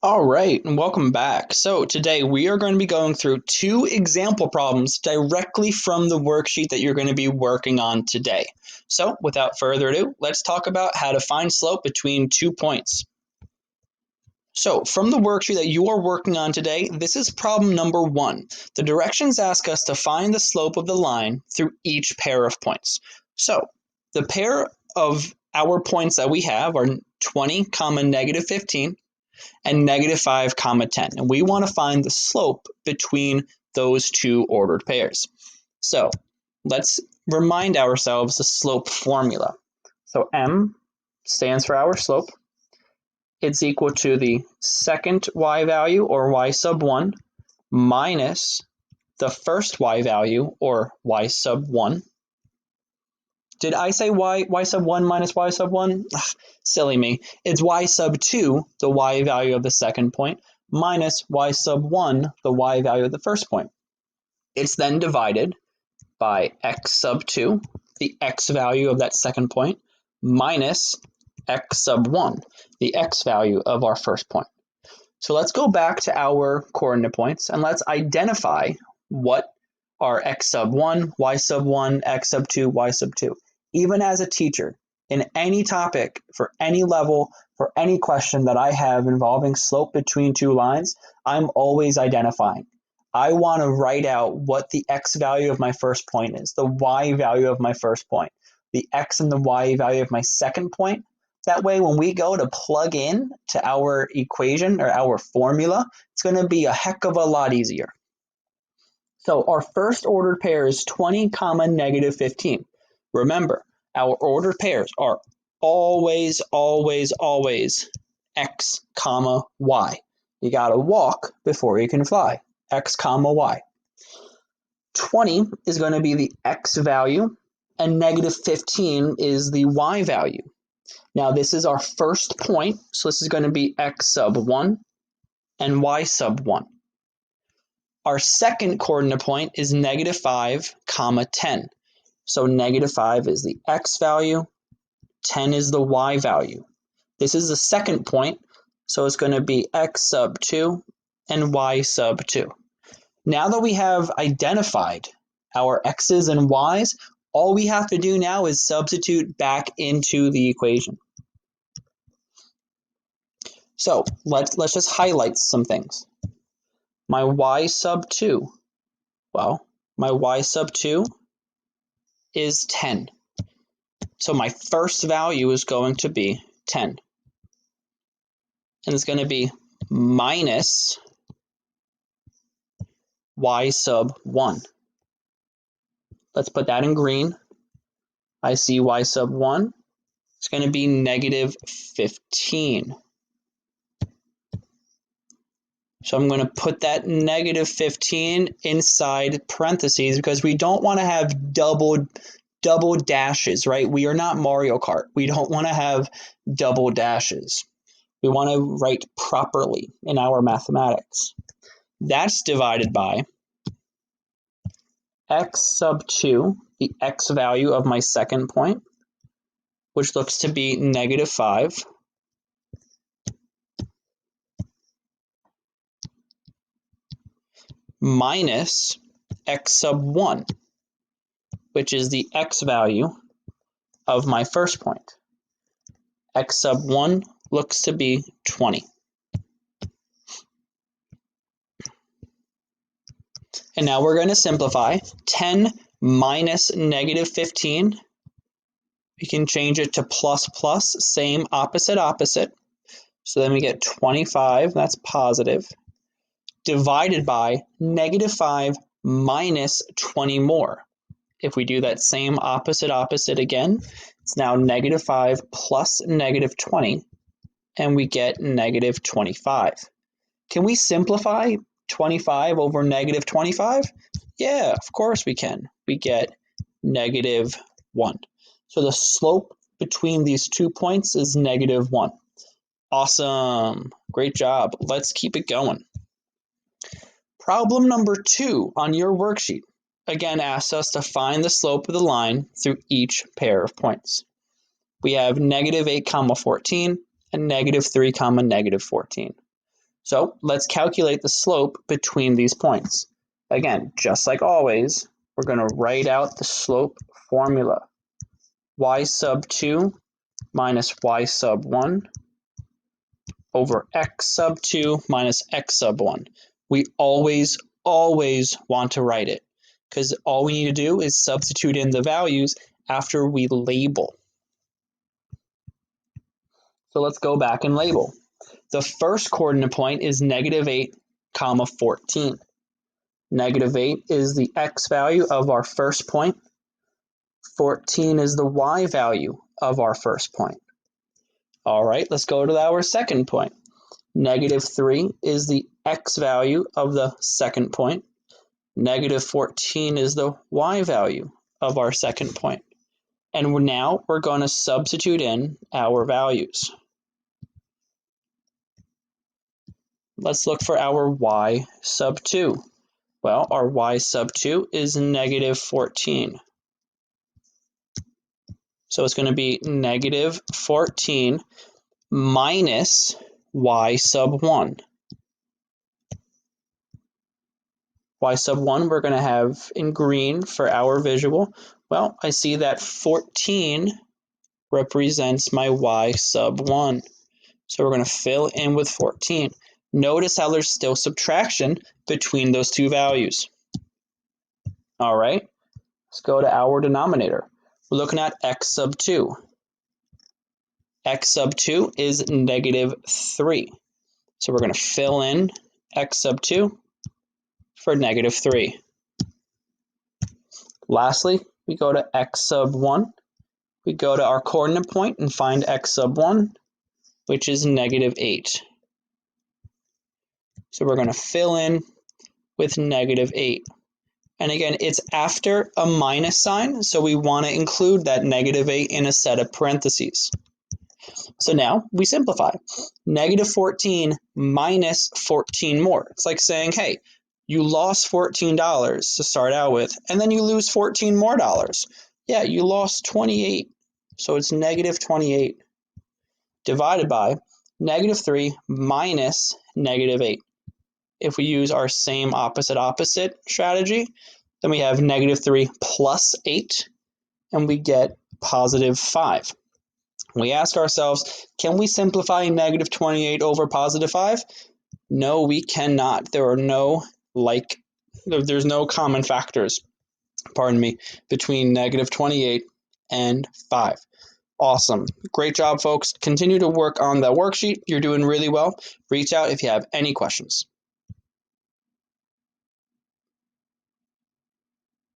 All right, and welcome back. So today we are going to be going through two example problems directly from the worksheet that you're going to be working on today. So without further ado, let's talk about how to find slope between 2 points. So from the worksheet that you are working on today, this is problem number 1. The directions ask us to find the slope of the line through each pair of points. So the pair of our points that we have are 20, negative 15, and negative 5 comma 10. And we want to find the slope between those two ordered pairs. So let's remind ourselves the slope formula. So m stands for our slope. It's equal to the second y value, or y sub 1, minus the first y value, or y sub 1. Did I say y sub 1 minus y sub 1? Ugh, silly me. It's y sub 2, the y value of the second point, minus y sub 1, the y value of the first point. It's then divided by x sub 2, the x value of that second point, minus x sub 1, the x value of our first point. So let's go back to our coordinate points and let's identify what are x sub 1, y sub 1, x sub 2, y sub 2. Even as a teacher, in any topic, for any level, for any question that I have involving slope between two lines, I'm always identifying. I want to write out what the x value of my first point is, the y value of my first point, the x and the y value of my second point. That way, when we go to plug in to our equation or our formula, it's going to be a heck of a lot easier. So our first ordered pair is 20, negative 15. Remember, our ordered pairs are always, always, always x, y. You got to walk before you can fly. X, y. 20 is going to be the x value, and negative 15 is the y value. Now this is our first point, so this is going to be x sub 1 and y sub 1. Our second coordinate point is negative 5, 10. So negative 5 is the x value, 10 is the y value. This is the second point, so it's going to be x sub 2 and y sub 2. Now that we have identified our x's and y's, all we have to do now is substitute back into the equation. So let's just highlight some things. My y sub 2, well, my y sub 2 is 10. So my first value is going to be 10. And it's going to be minus y sub 1. Let's put that in green. I see y sub 1. It's going to be negative 15. So I'm going to put that negative 15 inside parentheses because we don't want to have double dashes, right? We are not Mario Kart. We don't want to have double dashes. We want to write properly in our mathematics. That's divided by x sub 2, the x value of my second point, which looks to be negative 5, minus x sub 1, which is the x value of my first point. X sub 1 looks to be 20. And now we're going to simplify. 10 minus negative 15. We can change it to plus plus, same opposite opposite. So then we get 25, that's positive, divided by negative 5 minus 20 more. If we do that same opposite opposite again, it's now negative 5 plus negative 20, and we get negative 25. Can we simplify 25 over negative 25? Yeah, of course we can. We get negative 1. So the slope between these 2 points is negative 1. Awesome. Great job. Let's keep it going. Problem number 2 on your worksheet again asks us to find the slope of the line through each pair of points. We have negative 8, 14 and negative 3, negative 14. So let's calculate the slope between these points. Again, just like always, we're going to write out the slope formula. Y sub 2 minus y sub 1 over x sub 2 minus x sub 1. We always want to write it because all we need to do is substitute in the values after we label. So let's go back and label. The first coordinate point is negative 8, comma 14. Negative 8 is the x value of our first point. 14 is the y value of our first point. All right, let's go to our second point. Negative 3 is the x value of the second point. Negative 14 is the y value of our second point. And now we're going to substitute in our values. Let's look for our y sub 2. Well, our y sub 2 is negative 14. So it's going to be negative 14 minus y sub 1. Y sub 1 we're going to have in green for our visual. Well, I see that 14 represents my y sub 1. So we're going to fill in with 14. Notice how there's still subtraction between those two values. All right, let's go to our denominator. We're looking at x sub 2. X sub 2 is negative 3. So we're going to fill in x sub 2 for negative 3. Lastly, we go to x sub 1. We go to our coordinate point and find x sub 1, which is negative 8. So we're going to fill in with negative 8. And again, it's after a minus sign, so we want to include that negative 8 in a set of parentheses. So now we simplify. Negative 14 minus 14 more. It's like saying, hey, you lost $14 to start out with, and then you lose 14 more dollars. Yeah, you lost 28. So it's negative 28 divided by negative 3 minus negative 8. If we use our same opposite strategy, then we have negative 3 plus 8, and we get positive 5. We ask ourselves, can we simplify negative 28 over positive 5? No, we cannot. There's no common factors, between negative 28 and 5. Awesome. Great job, folks. Continue to work on that worksheet. You're doing really well. Reach out if you have any questions.